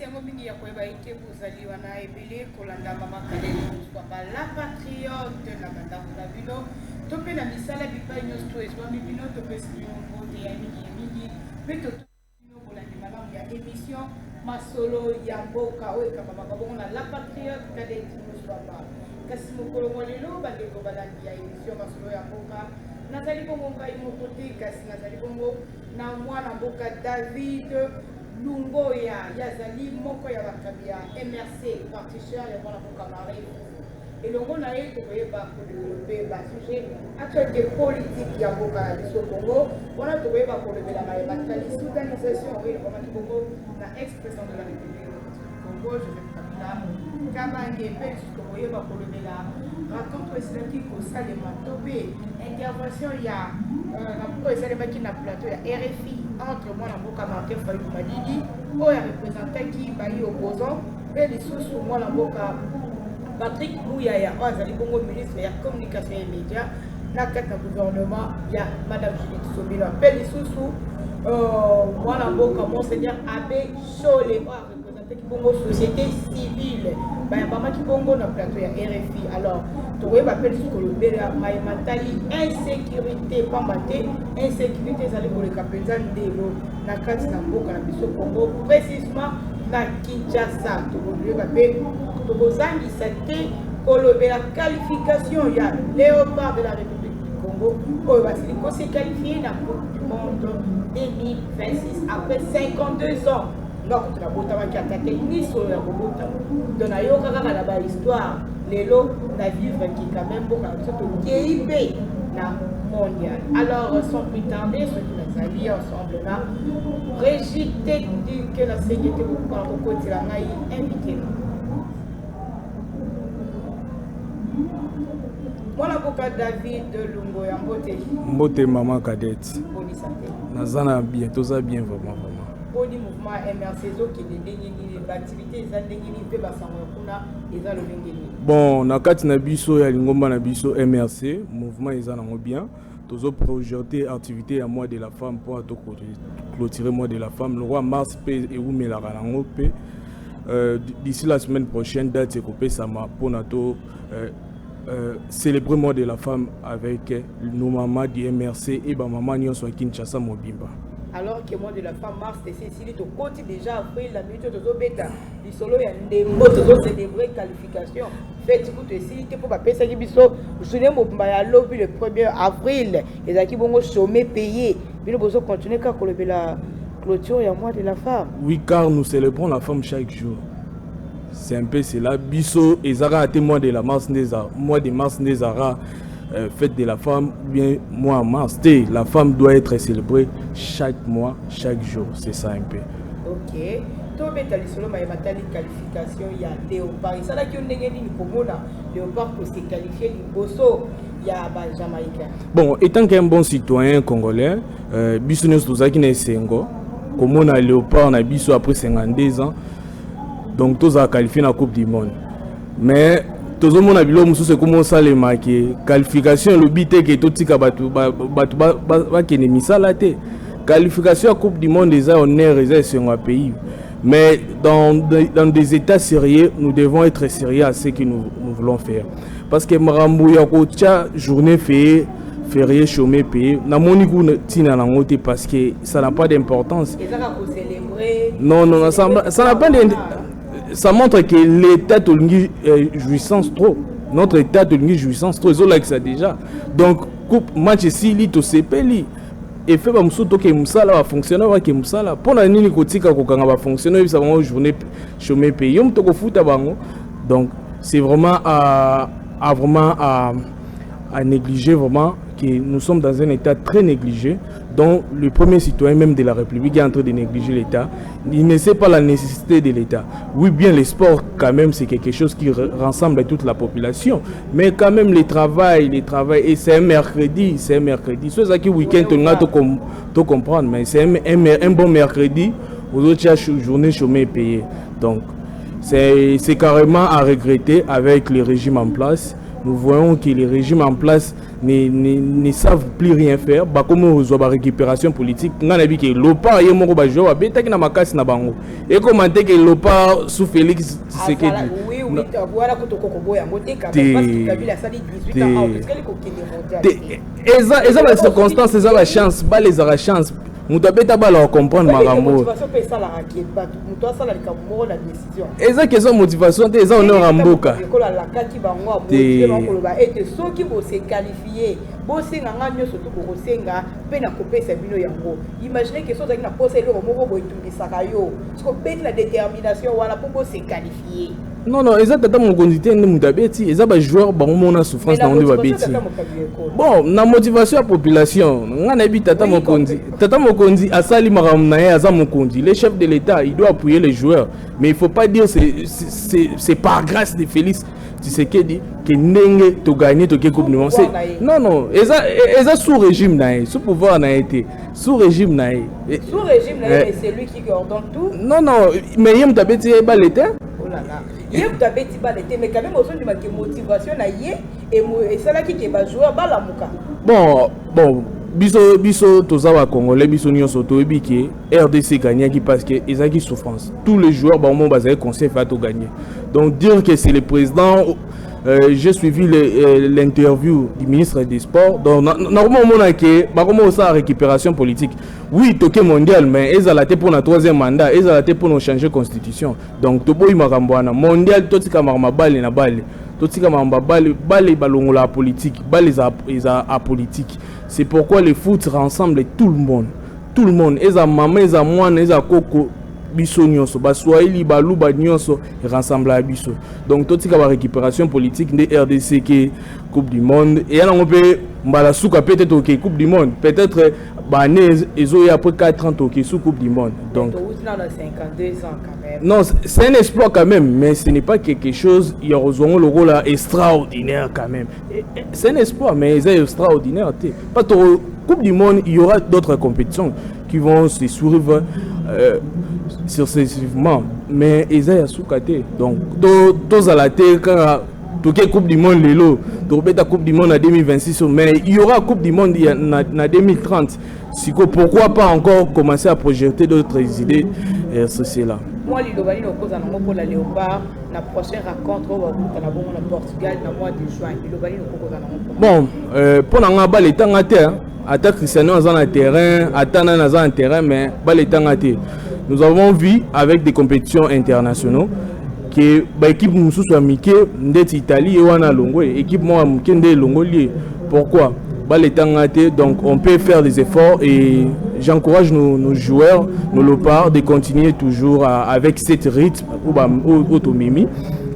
yango mingi ya koyeba ete kozaliwa na ebele kolanda mama kaleli kozwaka la patriote na bandako na bino to mpe na misala bipai nyonso to ezwami bino topesi bino mbote ya mingi mpe totobino kolandi malamu ya émission masolo ya mboka oyo ekambamaka bongo na la patriote kadeti moswaba kasi mokolo mwa lelo bandeko balandi ya émission masolo ya mboka nazali bongo ngai moko te kasi nazali bongo na mwana mboka David Lungoya yazali moko ya bakambi ya MRC partition ya mwana mboka Marie elongo na ye tokoyeba kodevelope basujet actualité politique ya mboka ya biso Congo wana tokoyeba kolobela mayebakali soudanisation oyo ekomaki bongo na ex-président de la République Congo Joseph Kabila Kabange mpe tokoyeba kolobela rencontre esilaki kosalema to mpe intervention ya oyo esalemaki na plateau ya RFI entre mwana mboka Martin Fayulu Madidi oyo arepresentaki bayi opposant mpe lisusu mwana mboka Patrick Mouyaya oyo azali bongo ministre ya communication et média na kati na gouvernement ya madame Juliette Sobila mpe lisusu mwana mboka Monseigneur Abbé Chole oyo arepresentaki bongo société civile bayambamaki bongo na plateau ya RFI. Alors tokoyeba mpe lisusu kolobela mayematali insécurité pamba te insécurité ezali koleka mpenza ndelo na kati na mboka na biso Congo précisement na Kinshasa. Tokoyeba mpe tokozangisa te kolobela qualification ya Léopard de la République du Congo oyo basili kose qualifié na Coupe du Monde 2026 après 52 ans. Donc la botamaki attaqué ni sur la robota donc na yo kaka na ba histoire lelo na vivre qui quand même beaucoup surtout KIP na mondial. Alors sans plus tarder ceux qui nous alliés ensemble là Régité dit que la sécurité beaucoup par le côté la ngai invité Mwana boka David Lungoya mbote maman cadette nazana bientôt ça bien vraiment Boni mouvement MRC zo qui ndengeni l'activité eza ndengeni pe basango kuna eza lobengeni. Bon na kati na biso ya lingomba na biso MRC mouvement eza nango bien tozo projeter activité ya mois de la femme pour to clôturer mois de la femme le roi mars pe et oumela nango pe d'ici la semaine prochaine date ekopé sama pona to célébrer mois de la femme avec nos mamans du MRC et ba maman nyonso Kinshasa mobimba. Alors que moi de la femme mars de Cécile to côté déjà après la minute de bêta du solo ya ndembo to célébrer qualification fait tout Cécile pour pas pesa ki biso journée mobimba ya lobi le 1er avril et zaki bongo chômé payé bino bozo continuer ka kolobela la clôture ya mois de la femme. Oui car nous célébrons la femme chaque jour. C'est un peu cela biso ezara à témoin de la mars neza mois de mars nezara fête de la femme bien mois en mars la femme doit être célébrée chaque mois chaque jour c'est ça un peu. OK to betali solo mayematali qualification ya Léopard ça là qui on ndenge ni komona Léopard pour se qualifier liboso ya ba Jamaïcain. Bon étant qu'un bon citoyen congolais biso nyonso tozaki na esengo komona Léopard na biso après 52 ans donc tous a qualifié la Coupe du Monde mais tout le monde a bilo mususu comment ça les marquer qualification le but que tout tika batu ba kene misala te qualification à Coupe du Monde déjà honneur déjà sur un pays mais dans des états sérieux nous devons être sérieux à ce que nous voulons faire parce que marambo ya ko tia journée férié chômé payé na moni ku tina na ngote parce que ça n'a pas d'importance non ça n'a pas ça montre que l'état de jouissance trop notre état de jouissance trop ils ont like ça déjà donc coupe match ici li to sepeli et fait ba musuto ke musala va fonctionner va ke musala pona nini kotika kokanga va fonctionner ça va journée chômé payé yom to ko futa bango donc c'est vraiment à négliger vraiment que nous sommes dans un état très négligé dont le premier citoyen même de la République est en train de négliger l'État. Il ne sait pas la nécessité de l'État. Oui, bien, le sport, quand même, c'est quelque chose qui rassemble toute la population. Mais quand même, le travail, et c'est un mercredi. C'est ça qui week-end, on a tout comprendre, mais c'est un bon mercredi, aux autres journées chômées payées. Donc, c'est carrément à regretter avec les régimes en place. Nous voyons que les régimes en place ne savent plus rien faire. Bah comme on reçoit la récupération politique, on a vu que l'OPA est mon gros joueur, bêta qui n'a pas cassé na bango. Et commenter que l'OPA sous Félix Tshisekedi. Oui, voilà quand on comprend un côté parce que Kabila ça dit 18 ans, parce qu'elle est mondial. Et ça la circonstance, ça la chance, pas les la chance. Mutabeta ba la comprendre marambo. Motivation pe ça la raquette pas. Muto ça la kamoro la décision. Eza que ça motivation te eza honneur amboka. Ko la kati bango motivé bango ba et soki bo se qualifier, bo senga nganyo surtout ko senga pe na kopesa bino yango. Imaginez que so za na poser le moko bo itumbisaka yo. Parce que la détermination wala pour bo se qualifier. Non, non, ils ont tata mon condité ne mutabeti, ils ont des joueurs bon mon souffrance dans le babeti. Bon, na motivation à population, on a dit tata mon condi, asali maram nae aza mon condi. Le chef de l'État, il doit appuyer les joueurs, mais il faut pas dire c'est par grâce de Félix Tshisekedi que nenge to gagner to coupe du monde. Non non, ils ont sous régime nae, sous pouvoir nae été, sous régime nae. Sous régime nae, mais c'est lui qui ordonne tout. Non non, mais il mutabeti ba l'État. Oh là là. Il y a des mais quand même aussi de motivation et c'est là qui est pas joueur ba la muka. Bon biso tozawa congolais biso nyonso to ebiki RDC gagner qui parce que ils ont qui souffrance. Tous les joueurs ba moment bazay conseil va to gagner. Donc dire que c'est le président j'ai suivi l'interview du ministre des Sports. Donc, normalement, on a ça récupération politique. Oui, toqué mondial, mais ils ont été pour notre troisième mandat, ils ont été pour nous changer constitution. Donc, tout le monde mondial, tout ce marma balle na balle, tout ce marma balle ballon la politique, balle ils a politique. C'est pourquoi le foot rassemble tout le monde. Tout le monde, ils ont maman, ils ont moi, ils ont coco. Biso nyonso baswahili baluba nyonso rassemble à biso. Donc tout la récupération politique de RDC qui Coupe du monde et là on peut mbala souka peut-être OK Coupe du monde peut-être bané ezo après 4 ans OK sous Coupe du monde. Donc on a 52 ans quand même. Non, c'est un exploit quand même, mais ce n'est pas quelque chose il y a le rôle là extraordinaire quand même. C'est un exploit mais c'est extraordinaire. Pas trop Coupe du monde, il y aura d'autres compétitions qui vont se suivre successivement, mais ils ont sous-caté. Donc, tous à la tête, quand la Coupe du Monde, la Coupe du Monde en 2026, mais il y aura Coupe du Monde en 2030. Pourquoi pas encore commencer à projeter d'autres idées sur là? Moi, pour la Léopard, la prochaine rencontre au Portugal, dans le mois de juin. Bon, pour nous, les temps à terre. Attaque Cristiano dans le terrain, Atana dans le terrain, mais pas les temps à terre. Nous avons vu avec des compétitions internationales que l'équipe nous soit miquée d'Italie et wana longo équipe moi mukende longo lié. Pourquoi? Pas les temps à terre, donc on peut faire des efforts et j'encourage nos joueurs, nos lopards de continuer toujours avec cette rythme ou automimi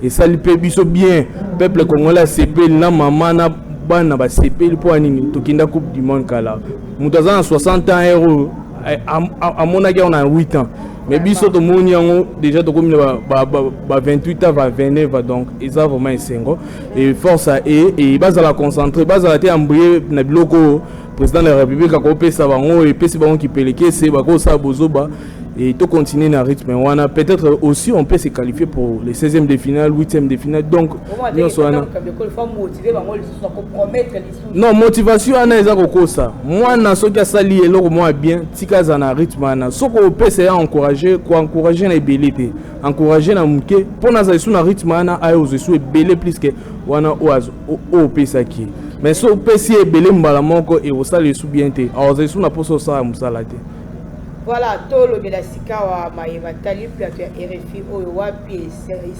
et ça lui peut bien peuple congolais CP na maman na bana ba CP pour anini tokinda Coupe du monde kala mutaza 60 ans héros à mon âge on a 8 ans mais biso to moni yango déjà to comme ba 28 ans va 29 donc ils ont vraiment sengo et force à et bazala concentrer bazala te embrouiller na biloko président de la République a kopesa bango et pesi bango ki peleke c'est ba ko sa bozoba et tout continuer dans le rythme. On a peut-être aussi on peut se qualifier pour les 16e de finale, 8e de finale. Donc non motivation ana eza kokosa. Moi na soki asali eloko moi bien, tika za na rythme ana. Soko opesa encourager na abilité, encourager na muke pour na za na rythme ana ayo zo ebele plus que wana o pesa ki. Mais so pesi ebele mbala moko et osali sou bien te. Alors zo na poso sa musala te. Voilà, tout le Belasikawa Maïva Tali, plateau RFI, Oyowapi,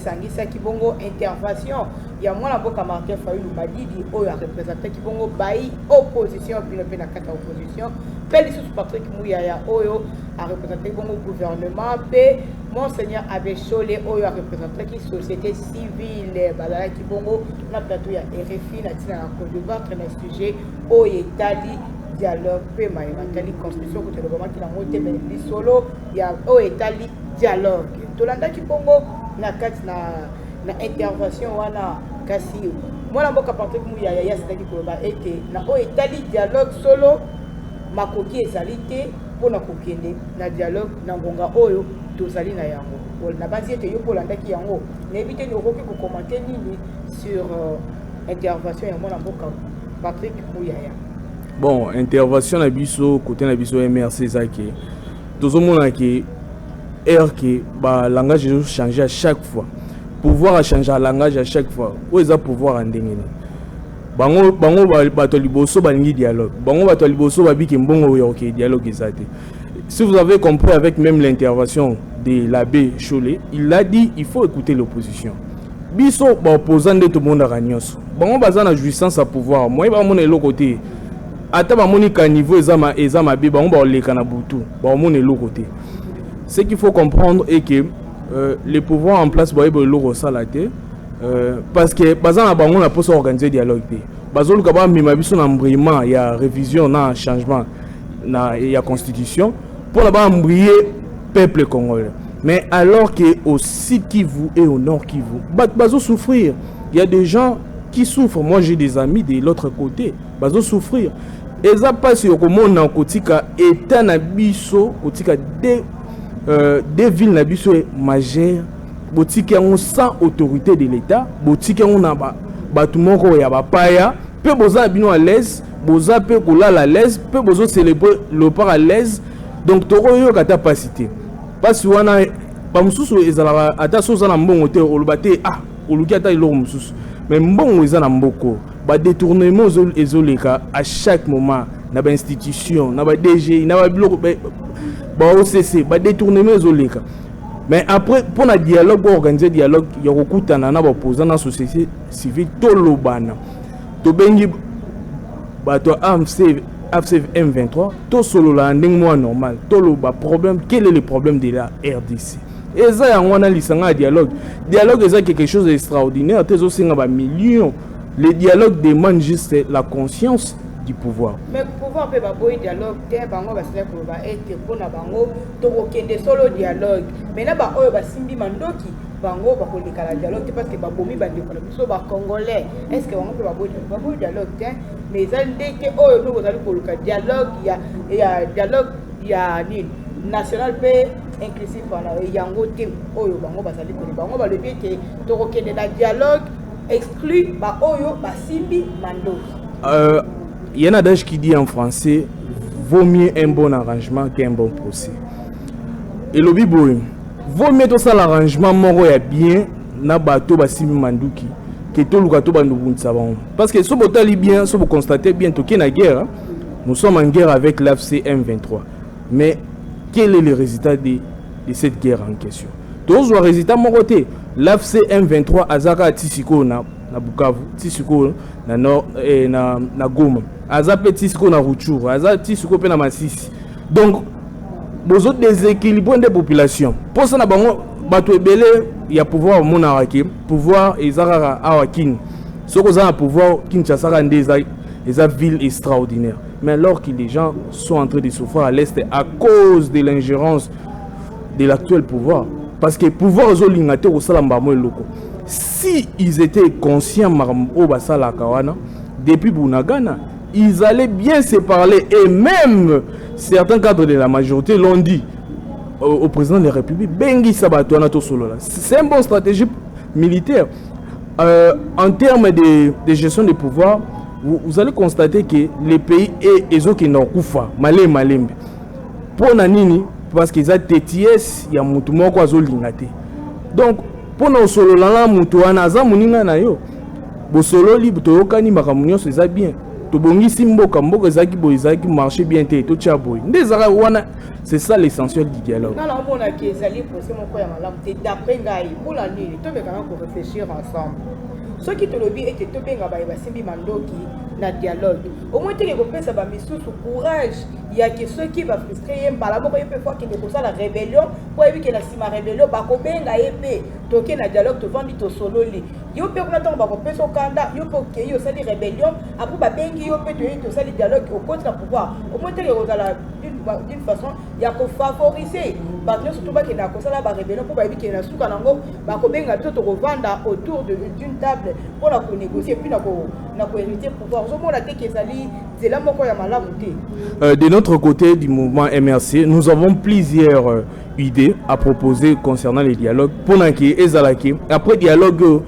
Sangisa Kibongo, intervention. Il y a moi la boca marqué Fayoulou Badidi, Oyo a représenté Kibongo, Baï, opposition, puis le Pénakata opposition. Pélissus Patrick Mouyaya, Oyo a représenté Kibongo gouvernement, P. Monseigneur Abbé Cholé, Oyo a représenté qui société civile, Badala Kibongo, la plateau RFI, la Tina Côte d'Ivoire, un sujet, Oyo Tali. Dialogue, pe maïmatali constitution que le gouvernement qui l'a monté mais solo il y a au étali dialogue. Tolanda ki bongo na kati na intervention wana kasi moi la boka Patrick Mouyaya ya c'est qui ba été na au étali dialogue solo makoki ezalité pour na kokende na dialogue na ngonga oyo tozali na yango. Na basi ete yo polanda ki yango. Na éviter de koki ko commenter nini sur intervention ya moi la boka Patrick Bouyaya. Bon, intervention à biso côté na biso MRC zaki. Tout le monde qui le langage change à chaque fois. Pouvoir changer le langage à chaque fois. Où est-ce pouvoir en dénigrer? Bango bato liboso balingi dialogue. Bango bato liboso babi ki mbongo yoke dialogue ezate. Si vous avez compris avec même l'intervention de l'abbé Cholet, il a dit il faut écouter l'opposition. Biso ba opposant de tout le monde à nyonso. Bango baza na jouissance à pouvoir. Moi ba mona l'autre côté. Ata ba moni ka niveau ezama bi bango ba leka na butu. Ba mona l'autre côté. Ce qu'il faut comprendre est que les pouvoirs en place ba l'autre salate. Parce que bazana bango na poso organiser dialogue te bazolu ka ba mima biso na mbriment ya révision na changement na ya constitution pour la ba mbrier peuple congolais. Mais alors que au sud Kivu et au nord Kivu bazo souffrir, il y a des gens qui souffrent. Moi j'ai des amis de l'autre côté bazo souffrir et ça passe au komona kotika état na biso kotika des villes na biso majeures botiki yango sans autorité de l'État, botiki yango na batu moko ya bapaya, pe boza bino à l'aise, boza pe kolala à l'aise, pe bozo célébrer le part à l'aise. Donc toko yo kata pasité. Parce wana ba mususu ezala ata soza na mbongo te olobate oluki ata ilo mususu. Mais mbongo ezana mboko, ba détournement ezoleka à chaque moment na ba institution, na ba DG, na ba biloko ba OCC, ba détournement ezoleka. Mais après, pour le dialogue, pour organiser le dialogue, il y a beaucoup d'opposants dans la société civile. Tout le monde. Tout le monde. AFC M23. Tout solo là, normal. Tout le problème. Quel est le problème de la RDC? Et ça, on a un dialogue. Le dialogue est quelque chose d'extraordinaire. Le dialogue demande juste la conscience du pouvoir. Mais le pouvoir peut pas dialogue, bango ba sala ko ba ete pona bango to okende solo dialogue. Mais na ba oyo ba simbi mandoki bango ba ko likala dialogue parce que ba bomi ba ndeko na biso ba congolais. Est-ce que bango peut ba dialogue mais ça ndeke oyo to kozali ko luka dialogue ya dialogue ya ni national pe inclusif na yango te oyo bango ba sali ko bango ba le bien que to okende na dialogue exclu ba oyo ba simbi mandoki. Il y a un adage qui dit en français vaut mieux un bon arrangement qu'un bon procès. Et le biboy vaut mieux tout ça l'arrangement moro ya bien na bato basimi manduki que tout le gato bandubun savon. Parce que si vous avez bien, si vous constatez bien tout qu'il y a une guerre, nous sommes en guerre avec l'AFC M23. Mais quel est le résultat de cette guerre en question? Tous les résultats mon côté, l'AFC M23 azaka tisiko na Bukavu, tisiko na nord na Goma. Azape tisiko na Rutshuru, azape tisiko pe na Masisi. Donc besoin déséquilibre des populations. Pour ça na bango bato ebele ya pouvoir monarque, pouvoir ezara awakin. Soko za pouvoir Kinshasa ndeza eza ville extraordinaire. Mais alors que les gens sont en train de souffrir à l'est à cause de l'ingérence de l'actuel pouvoir, parce que le pouvoir zolingaté au salamba mo loko. Si ils étaient conscients au basala kawana depuis Bunagana, ils allaient bien se parler et même certains cadres de la majorité l'ont dit au président de la République. Bengi Sabatouana Tosolola. C'est une bonne stratégie militaire. En termes de gestion des pouvoirs, vous allez constater que les pays et qui n'ont pas malembe. Pour Nanini, parce qu'ils ont TTS, il y a mutu moko azolingate. Donc pour nos solo la mutu anaza muninga na yo. Bo solo libre to yokani makamunyo c'est ça bien. To bongisi mboka ezaki bo ezaki marché bien te to chaboy. Ndezara wana c'est ça l'essentiel du dialogue. Non non on a qui ezali procès moko ya malamu te d'après ngai pour la nuit to be quand même réfléchir ensemble. Ce qui te le dit est que tu benga ba simbi mandoki na dialogue. Au moins tu repères ba misusu courage. Il y a que ceux qui va frustrer par la moko peut fois que de ça la rébellion pour éviter que la sima rébellion ba ko benga épée. Toke na dialogue te vandi to solo li. Yo pe ko na ba ko peso kanda yo pe que yo sali rébellion après ba bengi yo pe to sali dialogue au contre pouvoir. Au moins tu la d'une façon il y a ko favoriser parce surtout ba que na ko sala ba rébellion pour ba éviter que na suka nango ba ko benga to vanda autour d'une table pour la négocier puis na ko hériter pouvoir. De notre côté du mouvement MRC, nous avons plusieurs idées à proposer concernant les dialogues. Pour après dialogue,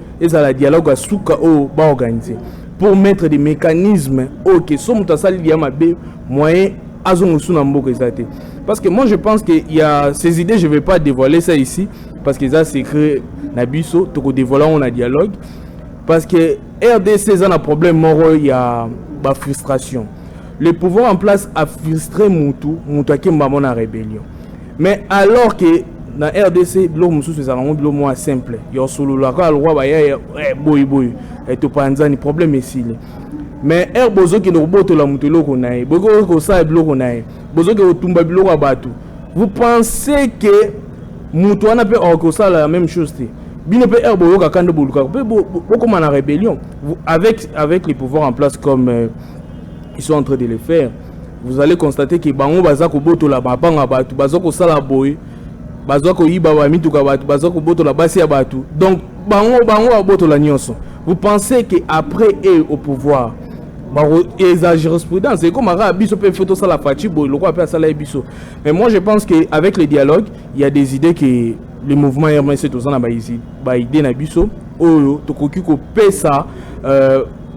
dialogue à Souka au organisé. pour mettre des mécanismes ok so muta sali dia mabe moyen azongusu na mboka ezate. Parce que moi je pense que il y a ces idées, je vais pas dévoiler ça ici parce que ça c'est secret na biso to dévoiler on a dialogue parce que RDC ça un problème moro, il y a ba frustration. Le pouvoir en place a frustré mutu qui m'a mon rébellion. Mais alors que dans RDC l'homme mususu c'est un lo moins simple. Yo solo la ka loi ba ya boy boy et to panzani problème ici. Mais bozo qui no boto la mutu loko nae bogo ko sa bloko nae bozo que otumba biloko abatu. Vous pensez que mutu ana peut encore ça la même chose té bino pe bozo ka kando boluka pe beaucoup man rébellion avec les pouvoirs en place comme ils sont en train de le faire. Vous allez constater que bango baza ko boto la banga batu bazo ko sala boy bazo ko yiba ba mituka batu bazo ko boto la basi ya batu. Donc bango boto la nyonso. Vous pensez que après eux au pouvoir et la jurisprudence c'est comme Biso peut faire tout ça la fatigue le quoi appelle ça la Biso. Mais moi je pense que avec le dialogue il y a des idées que le mouvement RMC tout ça na ba idée na Biso oyo to koki ko pesa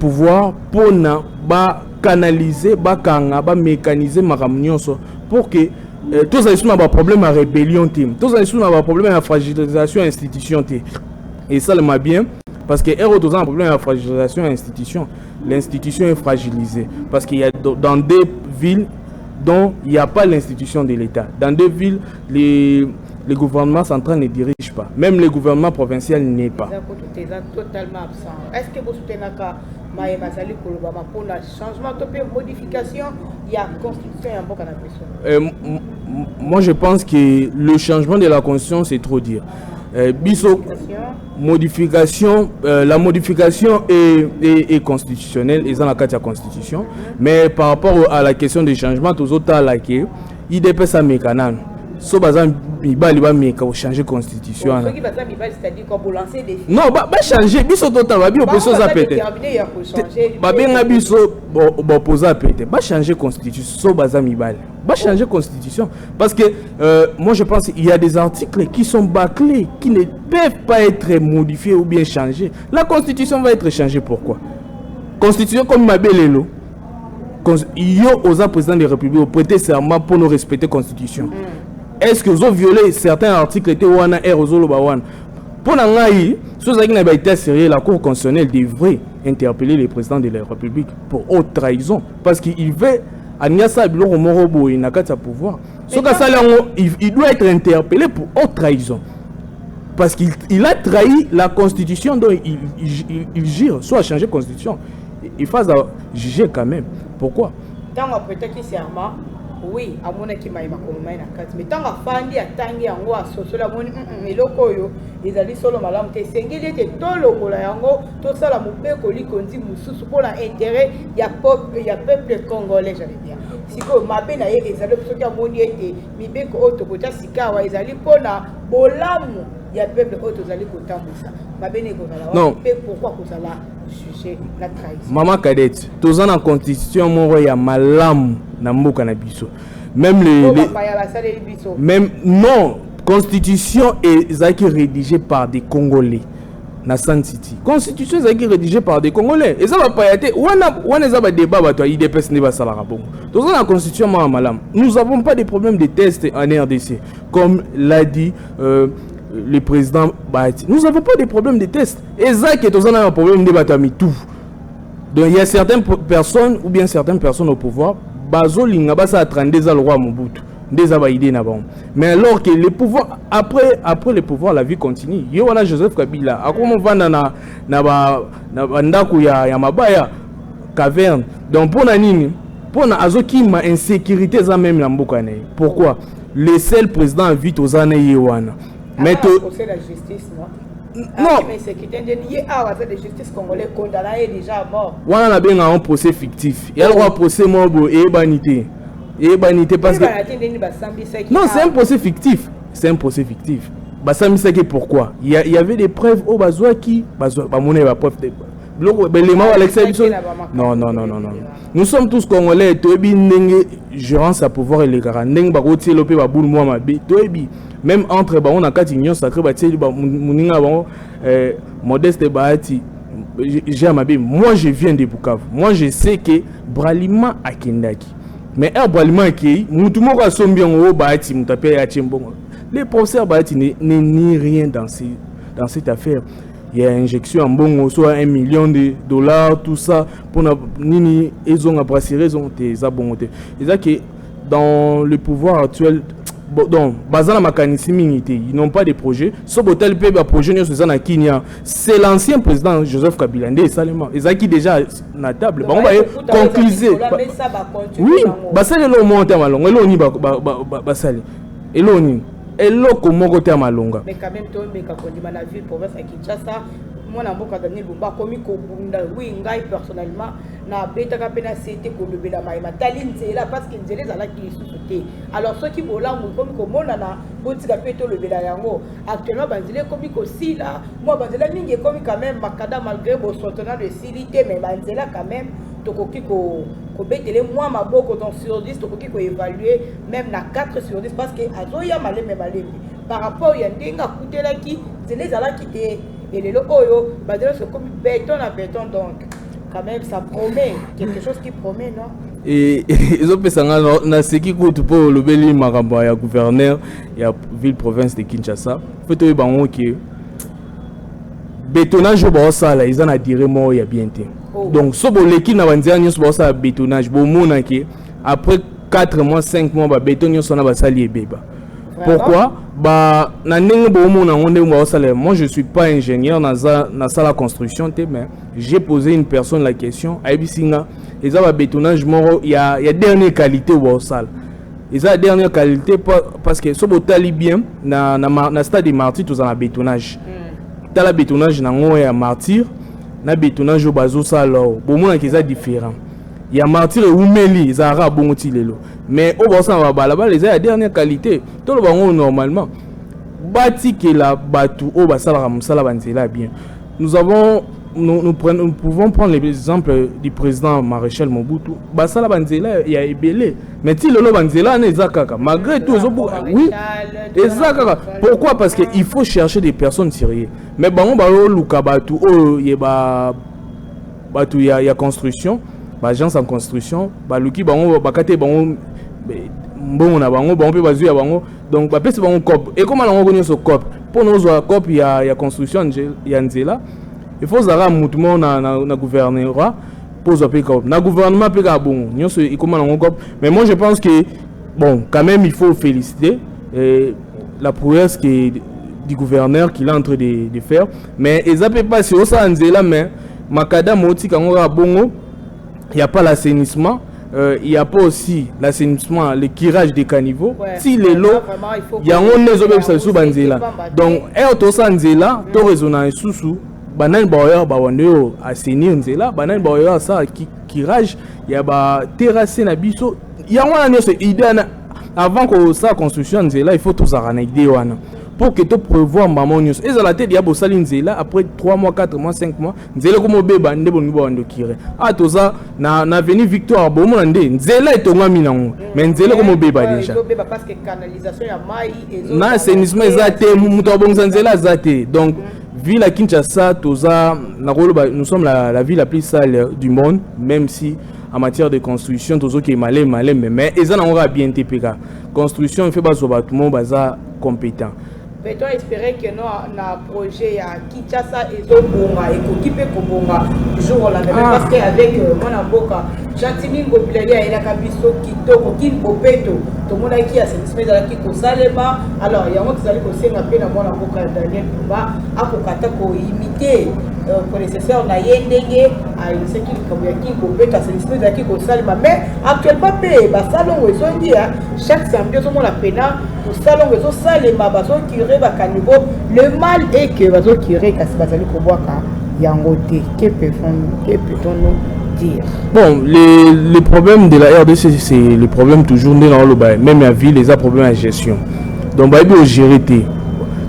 pouvoir pour na ba canaliser ba kanga ba mécaniser makamnyonso pour que tous les gens ont problème à rébellion tous les gens ont problème à fragilisation institution et ça le m'a bien. Parce que RO a un problème de fragilisation de l'institution. L'institution est fragilisée. Parce qu'il y a dans des villes dont il n'y a pas l'institution de l'État. Dans des villes, les gouvernements centraux ne dirigent pas. Même le gouvernement provincial n'est pas. C'est totalement absent. Est-ce que vous soutenez que pour le changement, de modification, il y a une constitution et un bon canapé? Moi, je pense que le changement de la constitution, c'est trop dire. Biso modification, la modification est constitutionnelle, ils ont la carte de la constitution, mais par rapport à la question des changements, tous autres laqué, il dépend ça mécanisme. So bazan il va changer constitution. C'est-à-dire qu'on peut lancer des films. Non, bah changer, biso total va bien opposition ça péter. Bah bien biso opposer à péter. Bah changer constitution, so bazan ibal. Bah changer constitution parce que moi je pense qu'il y a des articles qui sont bâclés qui ne peuvent pas être modifiés ou bien changés. La constitution va être changée pourquoi? Constitution comme Mabelelo. Il y a aux présidents de la République au prêter serment pour nous respecter la constitution. Est-ce que vous avez violé certains articles de Wana et Rosolo Bawan? Pour l'angaï, si vous avez été sérieux, la Cour constitutionnelle devrait interpeller les présidents de la République pour haute trahison. Parce qu'il veut, Agnasa Biloro Morobo, il n'a qu'à sa pouvoir. Il doit être interpellé pour haute trahison. Parce qu'il a trahi la constitution dont il gire, soit changer la constitution. Il faut juger quand même. Pourquoi? Dans le peut-être serment, oui, à mon équipe, mais tant que Fandi a tangué en haut, sur la monnaie, mais locoyo, ils allaient solo malam, t'es singulier, t'es tolo, tout ça, la moupé, coli, condi, moussou, pour l'intérêt, il y a peuple congolais, j'allais dire. Si que ma peine a été, ils allaient pour ce qui a moni été, mi beko auto, kota sikawa, ils allaient pour la bolam, il y a peuple auto, ils allaient pour ça. Ma peine est non. Pourquoi que ça l'a jugé la trahison? Maman cadette, tous en constitution, mon il y a malam. Même même non, constitution est rédigée par des Congolais. Na San City. Constitution est rédigée par des Congolais. Et ça va pas être. On a débat toi il dépêche ne va ça la bon. Dans la constitution malam. Nous avons pas de problème de tests en RDC comme l'a dit le président Bahati. Nous avons pas de problème de tests. Et ça qui est dans un problème de batami tout. Donc il y a certaines personnes ou bien certaines personnes au pouvoir bazolinga basa a 32 ans le roi Mobutu des abaïdés n'abon. Mais alors que le pouvoir après le pouvoir la vie continue. Yo wana Joseph Kabila akomo vanda na ndaku ya mabaya caverne. Donc pour na nini pour na azoki ma insécurité za même na mboka ne. Pourquoi le seul président vite aux années yewana. Mais c'est la justice non. Non, mais c'est qui t'indigne de justice congolais condamné déjà mort. On a bien un procès fictif. Il y a le procès mort et banité. Et banité parce que non, c'est un procès fictif. C'est un procès fictif. Bassami c'est pourquoi il y avait des preuves au bazoa qui bazoa ba monnaie ba preuve non. Nous sommes tous congolais. Toebi ndenge gérance à pouvoir et les garants. Ndenge ba rotier lopé ba boule moi ma bé. Toebi même entre ba on a quatre unions sacrées ba tieli ba muninga ba Modeste Bahati moi je viens de Bukavu. Moi je sais que Bralima a Kendaki. Mais Bralima qui Moutoumoko a son bien au Bahati, Moutapé à Tchimbongo. Les professeurs Bahati n'est rien dans cette affaire. Il y a injection en bon, soit $1 million, tout ça, pour nini, ils ont apprécié, ils ont été abontés. C'est-à-dire que dans le pouvoir actuel, donc, basant la mécanisme, ils n'ont pas de projet. Sauf que tel projet, c'est l'ancien président Joseph Kabila. Ils qui déjà na table. On va conclure. Oui, basale le monte à malonga. Eloni basale. Eloni. Elo comment côté à malonga. Mais quand même, toi, mais quand on dit la ville province à Kinshasa, moi na boka Daniel Bumba komi ko bunda. Oui, ngai personnellement na beta kapena c'était ko le bela mai mataline c'est là parce que nzele za la qui sous-sauté. Alors ceux qui vola mo komi ko mona na boti ka peto le bela yango. Actuellement banzele komi ko si là, moi banzele mingi komi quand même makada malgré bo soutenant de silité mais banzela quand même tokoki ko betele moi maboko donc sur 10 tokoki ko évaluer même na 4 sur 10 parce que azoya maleme maleme par rapport ya ndenga kutela ki zele za la qui te et les locaux banzela c'est comme béton à béton donc quand même ça promet quelque chose qui promet non. Et ils ont fait ça na ce qui coûte pour le beli makambo ya gouverneur ya ville province de Kinshasa faut to bango ki bétonnage ba sala ils en a diré mo ya bien té. Donc so boleki na banzia nyos ba sala bétonnage bo mona ki après 4 mois 5 mois ba béton nyos na ba sali ebeba. Pourquoi bah moi je suis pas ingénieur dans la construction mais j'ai posé une personne la question il y a bétonnage il y a dernière qualité au salle ils a dernière qualité parce que so botali bien na stade de martyr tous en bétonnage la bétonnage na ngoya martyr na bétonnage au bazo sala bon mona qui est différent. Il y a martyr et oumeli ils a bon lelo mais au bossa là-bas les a dernière qualité tout le bango normalement bati que la batu au basala musala banzela bien nous pouvons prendre l'exemple du président Maréchal Mobutu basala banzela il y a ebelé mais ti lelo banzela na ezakaka malgré tout oui ezakaka pourquoi parce que il faut chercher des personnes sérieuses mais bango ba luka batu o yeba batu ya construction agence en construction baluki bango bakate bango bon na bango bango pe bazu ya bango donc ba pese bango cop et comment on connaît ce cop pour nous cop ya construction ya nzela il faut zara mutumo na gouvernement pour zo pe cop na gouvernement pe ka bon nyonso et comment on cop mais moi je pense que bon quand même il faut féliciter la prouesse du gouverneur qu'il est en train de faire mais ils appellent pas sur ça nzela mais makada moti kango bongo. Il n'y a pas l'assainissement, il n'y a pas aussi l'assainissement, le curage des caniveaux. Si les lots, il y a un les sous banzela. Donc, tout ça nzela, tout résonnant sous banan baoyer bawandeo assainir nzela, banan baoyer ça curage, il y a ba terrasser na biso. Il y a un c'est idée avant que ça construction nzela, il faut tout ça idée wana. Pour que tu prévois maman news et la tête diabo salinzela après 3 mois 4 mois 5 mois nzela comme beba ndebo nibo ndokire ah to ça na avenue Victoire bomo ndé nzela etonga minango mais nzela comme beba déjà parce que canalisation ya mai et na assainissement ezate muto abonza nzela zate donc ville à Kinshasa to ça nous sommes la ville la plus sale du monde même si en matière de construction tozo qui est malé mais ezana on bien TPK construction fait bazo batumo baza compétent. Peut-on espérer que nos projet à Kinshasa et Zobonga et Kokipe Kobonga jour au lendemain parce qu'avec mon avocat Jacqueline Gobilalia et la Kabiso Kitoko Kinbopeto tout le monde qui a cette espèce de qui Kosalema alors il y a un autre qui a fait mon avocat Daniel Bumba à Kokata ko imiter prédécesseur na yendenge à ce qui comme Kinbopeto c'est une espèce de qui Kosalema mais actuellement pe ba salon où ils ont dit chaque samedi on la pena pour salon où ils salema ba so qui le mal est que bazo kiré kasibazali kobwaka yangote que peut-on nous dire bon les problèmes de la RDC c'est le problème toujours dans le bail même la ville les a problèmes de gestion donc bah il faut gérer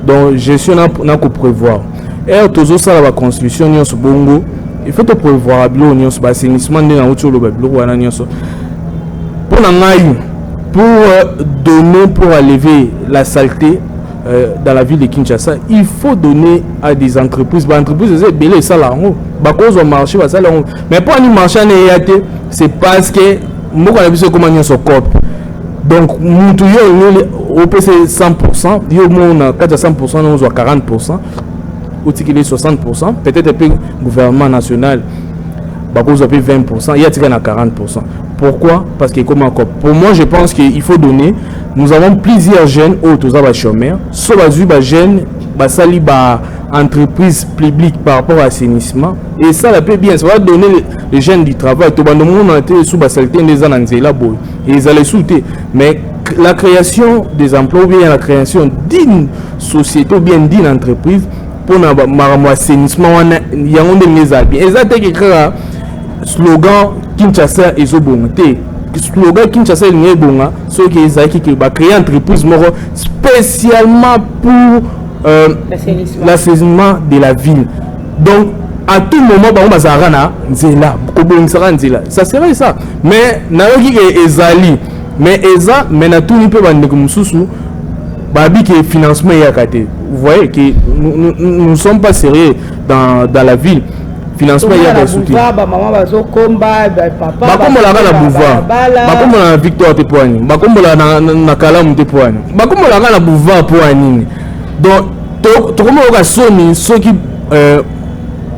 donc gestion n'a que prévoir et toujours ça la construction ni sur bongo il faut te prévoir bilo ni sur assainissement dans autour le bail bilo wana ni sur pour donner pour enlever la saleté dans la ville de Kinshasa, il faut donner à des entreprises. Les entreprises, c'est belé ça là. cause au marché ça mais pour un marché c'est parce que moi on a vu comment on se copie. Donc nous au PC 100%, yo on a 400%, on a 40%, ou qu'il est 60%, peut-être le gouvernement national bah cause à 20%, il y a 40%. Pourquoi? Parce que comme encore pour moi je pense qu'il faut donner, nous avons plusieurs jeunes autour de chômeurs, soit des jeunes basali ba entreprise publique par rapport à l'assainissement et ça la peut bien ça va donner les jeunes du travail tout le monde a été sous basalité des ananzela boy et ils allaient souter mais la création des emplois ou bien la création d'une société ou bien d'une entreprise pour na assainissement il y a on des habits et ça c'est que slogan Kinshasa ezobonté slogan Kinshasa n'est bon ceux qui va créer entreprise spécialement pour l'assainissement de la ville. Donc à tout moment ça serait ça mais nayoki ezali mais eza mais na tout peut bandeko mususu babi que financement ya kate. Vous voyez que nous ne sommes pas sérieux dans la ville. Financement ya ba soutien maman bazo komba papa bakombola na boulevard bakombola na Victor Tepoani bakombola na Kalamu Tepoani bakombola na boulevard pour anini. Donc tout comme on a sonné ceux qui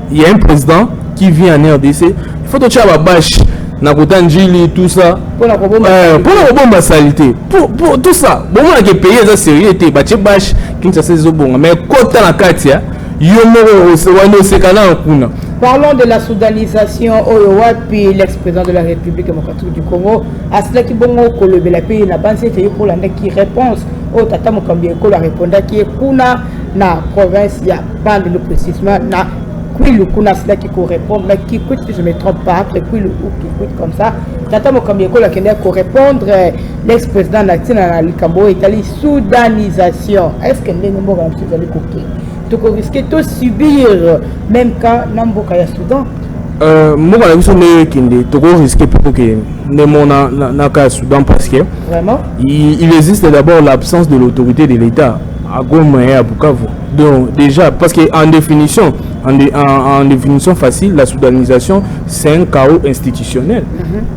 il y a un président qui vient en RDC il faut que tu aies bâche na Kotanjili tout ça pour la bombe salité pour tout ça bon on a que payer ça sérieux té ba bâche qui ça c'est bon mais kota la katia yomo wano sekana kuna. Parlons de la soudanisation au puis l'ex-président de la République démocratique du Congo à cela qui bon au Kolobé la pays n'a pas été pour la qui réponse au Tata Mokambi ko la répondait qui est kuna na province ya bande le précisément na Kwilu kuna cela qui correspond mais qui coûte si je me trompe pas après Kwilu ou qui coûte comme ça Tata Mokambi ko la qui répondre l'ex-président Natina Likambo est allé soudanisation est-ce que les nombres ont allé coquer tu risques de subir même quand Namboka ya Soudan moi la vision de Kinde tu risques pour que ne mona na Soudan parce que vraiment il existe d'abord l'absence de l'autorité de l'État à Goma et à Bukavu. Donc déjà parce que en définition facile la soudanisation c'est un chaos institutionnel.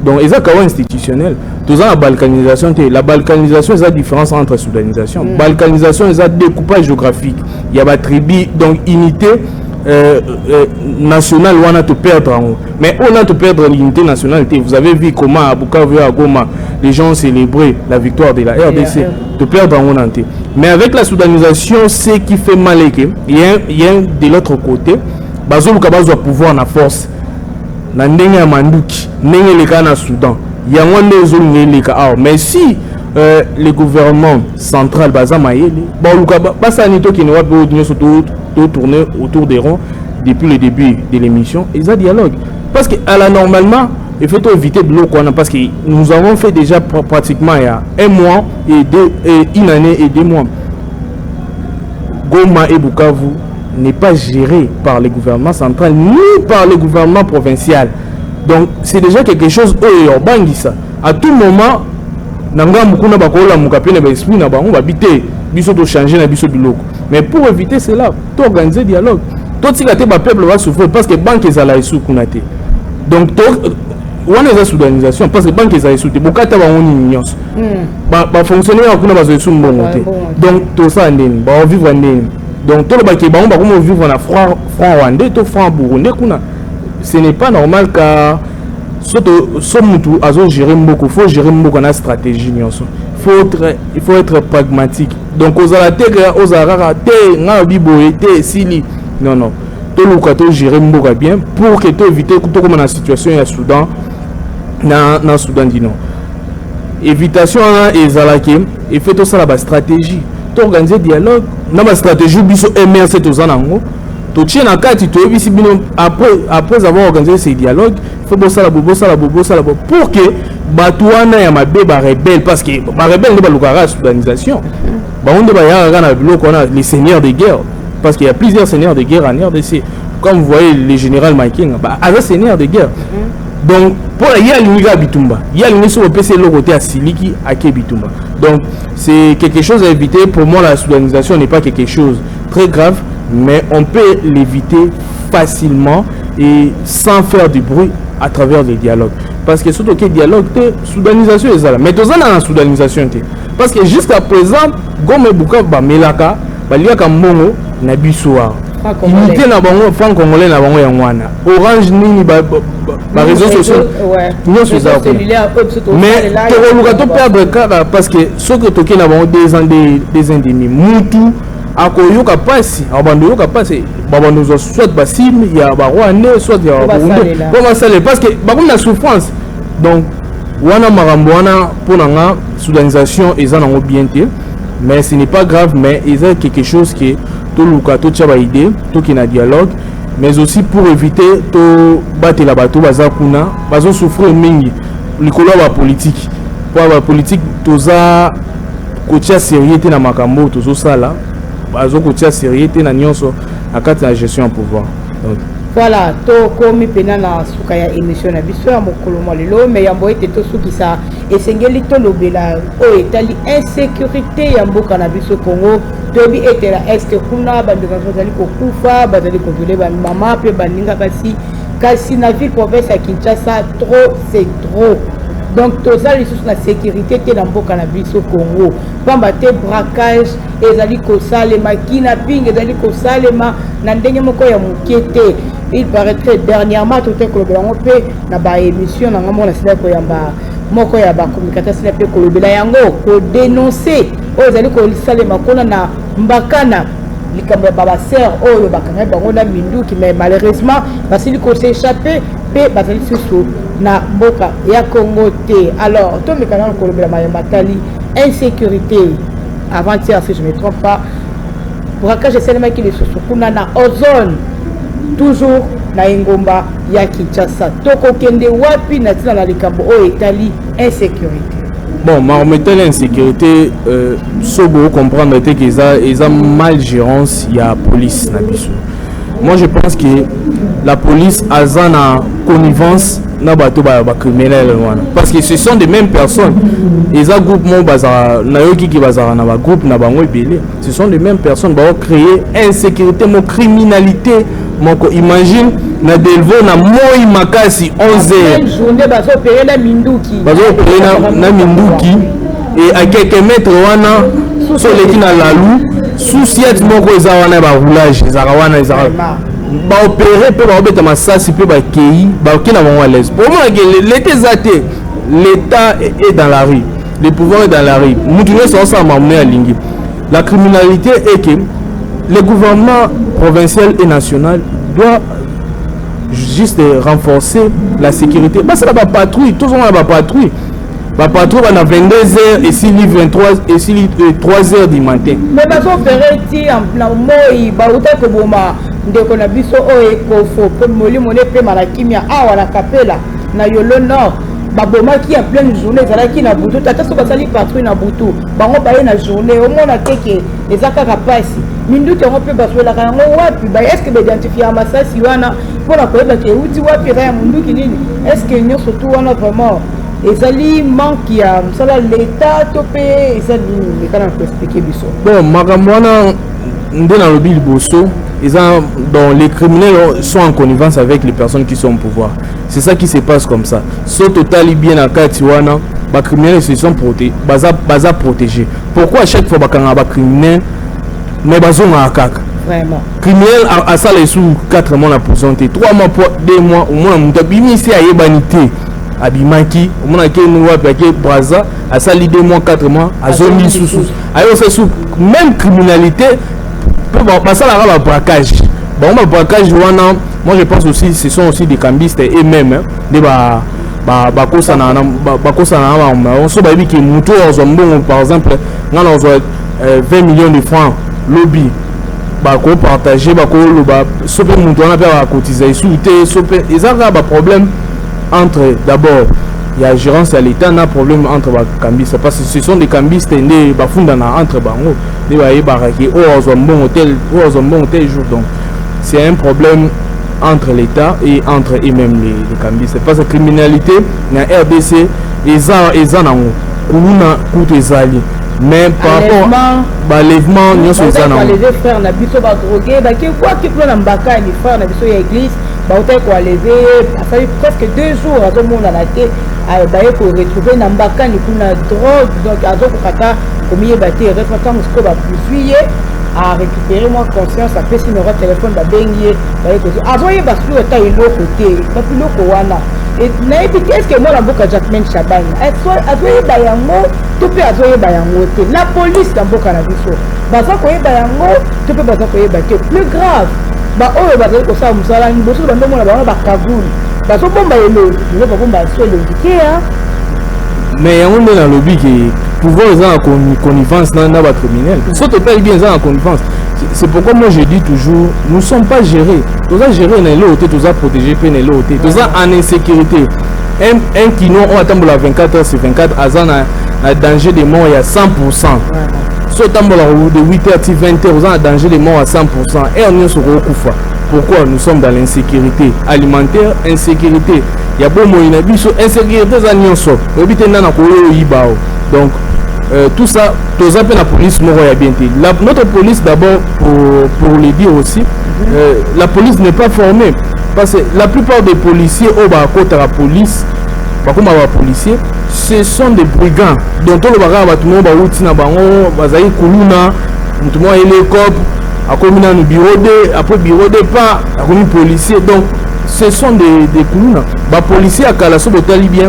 Donc il y a un chaos institutionnel. Tout ça la balkanisation c'est la différence entre soudanisation. Balkanisation c'est un découpage géographique. Il y a des tribus donc unité nationale on a te perdre en haut. Mais on a te perdre l'unité nationale. Vous avez vu comment à Bukavu et à Goma les gens célébraient la victoire de la RDC. Te perdre en haut. Mais avec la soudanisation, ce qui fait mal, il y a de l'autre côté, Bazo Lukabazo a pouvoir na force. Na ndenge manduki, ndenge le cas na Soudan. Il y a un des mais si le gouvernement central Bazamaïli, Basanito qui ne va pas tourner autour des ronds depuis le début de l'émission, ils ont dialogue. Parce que à la normalement, il faut éviter de l'eau parce que nous avons fait déjà pratiquement il y a un mois et une année et 2 mois. Goma et Bukavu n'est pas géré par le gouvernement central ni par le gouvernement provincial. Donc c'est déjà quelque chose ça. À tout moment, mais pour éviter cela, tu organiser dialogue. Tout ce que peuple va souffrir parce que banque est à la sous donc on a soudanisation parce que banque est sous bokata ba on union ba fonctionnaire kuna ba sous monter donc tout ça ndeni ba vivre ndeni donc tout le ba ke ba on vivre na franc rwandais to franc burundais kuna ce n'est pas normal car mutu azo gérer beaucoup faut gérer beaucoup na stratégie nyonso il faut être pragmatique donc aux alategre aux arara te nga biboye te sili non tout le gérer beaucoup bien pour que tu éviter tout comme la situation à Soudan na Soudan du Nord. Évitation et zalaki et fait tout ça la stratégie. Tu organiser dialogue, na ba stratégie biso MRC to zanango. Tu tiens na carte tu ebisi bino après avoir organisé ces dialogues, faut bosser la pour que batouana ya mabe ba rebelle parce que ba rebelle ne ba lukara soudanisation. Ba on de ba ya na bilo qu'on a les seigneurs de guerre parce qu'il y a plusieurs seigneurs de guerre en RDC. Comme vous voyez le général Making, bah avec seigneur de guerre. Donc pour il y a l'uniga Bitumba, il y a l'union au PC le côté à Siliki à Bitumba. Donc c'est quelque chose à éviter. Pour moi la soudanisation n'est pas quelque chose très grave, mais on peut l'éviter facilement et sans faire du bruit à travers les dialogues. Parce que surtout que dialogue, soudanisation est là. Mais tout ça dans la soudanisation. Parce que jusqu'à présent, Gome Buka Melaka, Baliaka Mongo, Nabisoa. Unité na bango franc congolais na bango yangwana. Orange nini ba réseaux sociaux. Non c'est ça. Mais tokoluka to perdre kaka parce que ce que toké na bango des ans demi. Mutu akoyoka pasi, abando yoka pasi. Babando soit basim ya ba rwandais soit ya burundais. Comment ça parce que bakom na souffrance. Donc wana marambo wana ponanga soudanisation ezana ngo bien té. Mais ce n'est pas grave, mais il y a quelque chose qui est tout le tout tchaba idée, tout qui na dialogue, mais aussi pour éviter tout battre la bateau bazakuna, bazo souffrir mingi, le colloque la politique, pour la politique tout ça côté sérieux na makambo tout ça là, bazo côté sérieux na nyonso à quatre la gestion en pouvoir. Donc voilà, to komi pena na suka ya émission na biso ya mokolo molelo mais yambo ete to suki sa esengeli to lobela o etali insécurité ya mboka na biso Congo tobi ete la est kuna bandeka bazali kokufa bazali kovile ba mama pe baninga kasi na ville province ya Kinshasa trop c'est trop. Donc tout ça les sous la sécurité te na mboka na biso Congo pamba te braquage ezali ko salema kidnapping ezali ko salema na ndenge moko ya mokete. Il paraîtrait dernièrement tout est que on peut na ba émission na ngamo na sila ko yamba moko ya ba communicateur sila pe ko lobela yango ko dénoncer o ezali ko salema kona na mbakana likambo ya baba sœur oyo bakanga bango na minduki mais malheureusement basili ko s'échapper pe bazali susu na mboka ya Congo te. Alors to mekana ko lobela mayamba tali insécurité avant-hier si je me trompe pas braquage seulement qui les susu kuna na ozone toujours na ingomba ya Kinshasa toko kende wapi na tina na likambo o etali insécurité. Bon, ma remettre l'insécurité sobo comprendre que ils ont mal gérance il y a police na biso. Moi je pense que la police a une connivence na bato ba criminels parce que ce sont des mêmes personnes. Ils ont groupement bazar na yoki ki bazar na ba groupe na bango ebele. Ce sont les mêmes personnes ba créer insécurité, mon criminalité. Moko imagine na delvo na moi makasi 11h journée bazo opérer na minduki na minduki et à quelques mètres wana so leki na lalu souciet moko eza wana ba roulage eza wana eza ba opérer pe ba obeta masasi pe ba kei ba kina bango à l'aise pour moi que l'état est dans la rue, le pouvoir est dans la rue, mutu nyonso ça m'amener à lingi. La criminalité est que le gouvernement provincial et national doit juste renforcer la sécurité. Parce que la patrouille, tout le monde a la patrouille. La patrouille va à 22h et s'il livre 23 et s'il livre 3h du matin. Mais parce qu'on ferait en plan moi, baouta que boma, ndeko na biso o ekofo, pe moli moné pe malakimia awa na kapela na yolo nord. Baboma qui a plein de journée ça qui na butu tata so basali patrouille na butu bango baye na journée au moins na teke ezaka kapasi mindu te on peut baswela kana ngo wapi ba est-ce que identifier masasi wana pour la koyeba ke uti wapi ra mundu kinini est-ce que nyo surtout wana vraiment ezali manque ya msala l'état topé ezali kana ko expliquer biso bon makamwana ndena lobi liboso. Donc les criminels sont en connivence avec les personnes qui sont au pouvoir. C'est ça qui se passe comme ça. Sauf total bien à Katiwana, les criminels se sont protégés. Pourquoi à chaque fois qu'ils ont criminels, mais ils ont un cac. Vraiment. Criminel à ça les sous 4 mois la prison, 3 mois, 2 mois, au moins on a ici à Yebanité, à Bimaki, au moins à Kenoua, à Braza, à ça les 2 mois, 4 mois, à Zomi sous. Alors c'est sous même criminalité. Bon, ça là, le braquage. Bon, le braquage, moi je pense aussi, ce sont aussi des cambistes et même des on se dit que par exemple, on a 20 millions de francs lobby. Bako partager, bako sope mouton on a pas cotiser souté, sope. Ils ont un problème entre d'abord. Il y a gérance à l'État, il y a un problème entre les cambistes. Parce que ce sont des cambistes qui sont entre bango. Ils sont bon hôtel jour. Donc, c'est un problème entre l'État et entre eux-mêmes les cambistes. Parce que la criminalité, dans la RDC, ils ont mais par rapport à l'enlèvement nous sommes les frères na biso ba drogué ba ke quoi que plan mbaka ni frère na biso ya église ba hôtel ko enlever ça fait presque 2 jours à tout monde à la tête ba ko retrouver na mbaka ni kuna drogue donc azo ko kata au milieu ba te refata musko ba poursuivre à récupérer moi conscience à faire numéro téléphone ba bengier ba ko avoyer ba sur ta ilo côté ba pilo ko wana et est-ce que moi la boka Jacqueline Chabani azoye ba yango to pe azoye ba yango te la police dans boka na biso baza ko yeba yango to pe baza ko yeba te plus grave ba oyo baza ko sa musala ni boso ba ndemo na ba kagulu bazo bomba yelo ni ba bomba so le dikea mais yango na lobby que pouvoir ça connivence dans la criminel surtout pas bien ça en connivence. C'est pourquoi moi je dis toujours, nous ne sommes pas gérés. Nous sommes gérés dans l'autre, nous sommes protégés par l'autre. Nous sommes en insécurité. Un qui nous attend pour la 24 heures sur 24, a danger de mort à 100%. Si on de 8h à 20h, nous avons un danger de mort à 100%. Et on est sur le coup. Pourquoi nous sommes dans l'insécurité alimentaire, insécurité. Il y a beaucoup de gens qui insécurité, donc, tout ça, tous appels la police, notre police d'abord, pour le dire aussi, la police n'est pas formée. Parce que la plupart des policiers au côté de la police, pas comme les policiers, ce sont des brigands. Donc, tout le monde va tout le monde hélicoptère, à bureau de, après bureau de pas, à policier. Donc, ce sont des colonnes. Les policiers à Kalasso,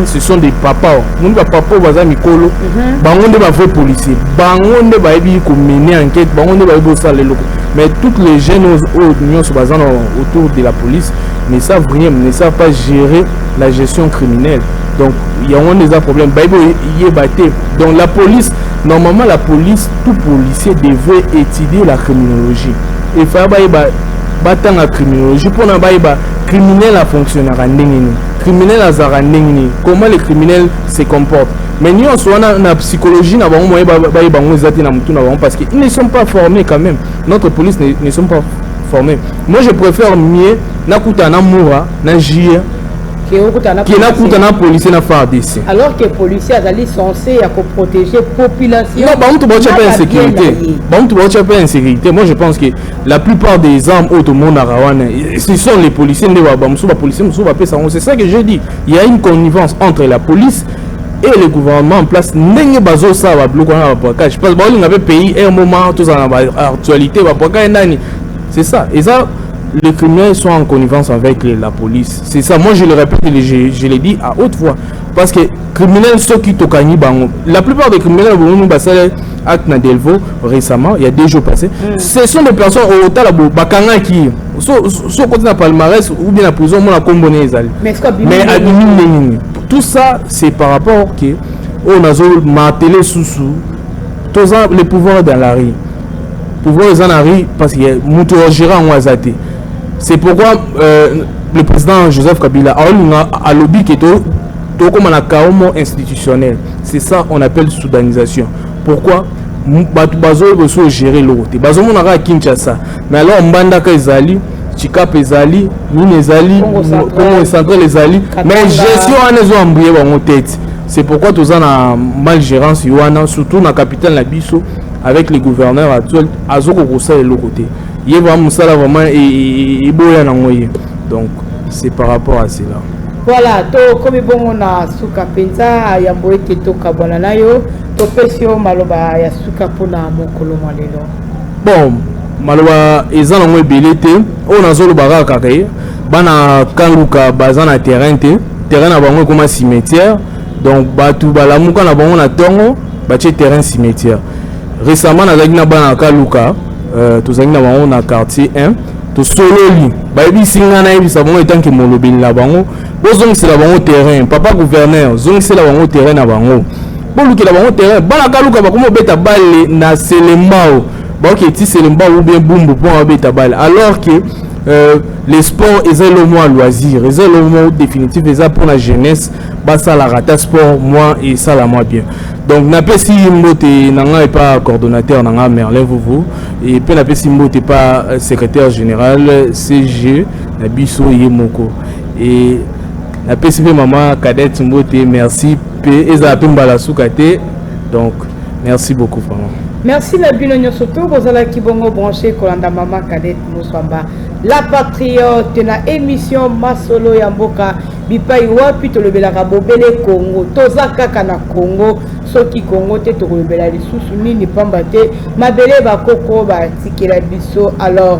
ce sont des papas. Nous ne papa baza mikolo. Bangonde ba vrai policier. Bangonde ba ebi ko mener enquête. Bangonde ba ebo ça les locaux. Mais toutes les jeunes unions sont basées autour de la police ne savent rien, ne savent pas gérer la gestion criminelle. Donc il y a des problèmes. Ba ebo yebate. Donc la police, normalement la police, tout policier devait étudier la criminologie. Et faire battant la criminologie pour na ba criminel a fonctionné criminel a zarandengini comment les criminels se comportent mais nous on a la psychologie na bango moye ba bango zati na mutu na bango parce qu'ils ne sont pas formés quand même notre police ne sont pas formés. Moi je préfère mieux nakuta na moura na jia qui n'a coûté na policier na FARDC alors que policier azali censé à protéger population. Non, bah on te pas insécurité. Bah on te pas insécurité. Moi je pense que la plupart des armes au monde à Rawana, ce sont les policiers c'est ça que je dis. Il y a une connivence entre la police et le gouvernement en place. N'engue bazo ça va bloquer un blocage. Parce que on avait pays un moment tout ça en actualité va bloquer nani. C'est ça. Et ça les criminels sont en connivence avec la police. C'est ça, moi je le répète, je le dis à haute voix. Parce que les criminels, ceux qui t'ont bango, la plupart des criminels, acte na Delvaux récemment, il y a 2 jours passés, ce sont des personnes au Talabo, Bakanga qui sont côté de palmarès ou bien la prison, moi la combonne mais tout ça, c'est par rapport que on a martelé sous tous les pouvoirs dans la rue. Pouvoir les en arriver parce qu'il y a Moutou Gérard ou Azate. C'est pourquoi le président Joseph Kabila a lobby qui est comme un chaos institutionnel. C'est ça qu'on appelle soudanisation. Pourquoi Bazo veut gérer l'autre. Bazo mon ara Kinshasa. Mais alors Mbanda Ezali, Chikap Ezali, Mine Ezali, Congo Central Ezali. Mais gestion en les ont embrouillé dans tête. C'est pourquoi tous en malgérance Yoana, surtout dans la capitale Nabiso, avec les gouverneurs actuels, Azoko Rossa et l'autre côté. Il y a vraiment vraiment et donc c'est par rapport à cela. Voilà, to comme bon on a suka penza ya mboeke to kabwana nayo to pesio maloba ya suka pona mokolo malelo. Bon, maloba ezana ngwe belete on a zolo baraka kay bana kanguka bazana terrain na bango comme cimetière donc batu balamuka na bango na tongo bache terrain cimetière. Récemment nazaki na bana kaluka tozaki na bango na quartier 1 to sololi bayebi singa na yebi sabongo etanke molobeli na bango bozongisela bango terrain papa gouverneur zongisela bango terrain na bango bolukela bango terrain bana kaluka bakomo beta balle na selembao baoki ti selembao ou bien bumbu pour beta balle alors que les sports est le mot loisir est le mot définitif est pour la jeunesse basa la rata sport moi et ça la moi bien donc n'a pas si mbote nanga est pas coordonnateur nanga Merlin vous et puis n'a pas si mbote pas secrétaire général CG na biso yemoko et n'a pas si maman cadette mbote merci pe eza pe mbala soukate donc Merci beaucoup vraiment. Merci la bino nyosoto bozala kibongo branché kolanda mama Kadette Muswamba la patriote na émission Masolo ya mboka bipai wapi tolobelaka bobele Congo toza kaka na Congo soki Congo te tolobela lisusu nini pamba te mabele bakoko batikela biso. Alors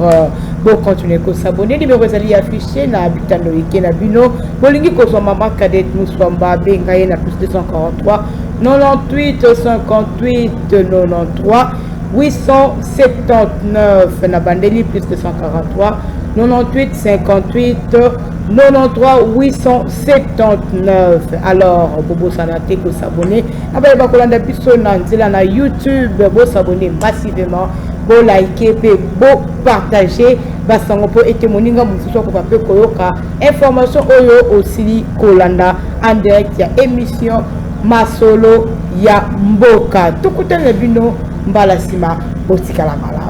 bon continuer ko s'abonner numéro ezali affiché na bitando yeke na bino bolingi kozwa mama Kadette Muswamba benga ye na plus 243 98 58 93 879 na bandeli plus 243 98 58 93 879. Alors bobo sanate ko s'abonner abaya bakolanda biso na nzela na YouTube bo s'abonner massivement bo liker pe bo partager basango po ete moninga mususu ko pape koyoka information oyo osili kolanda en direct ya émission Masolo ya mboka. Tukutane bino mbala sima botikala mala.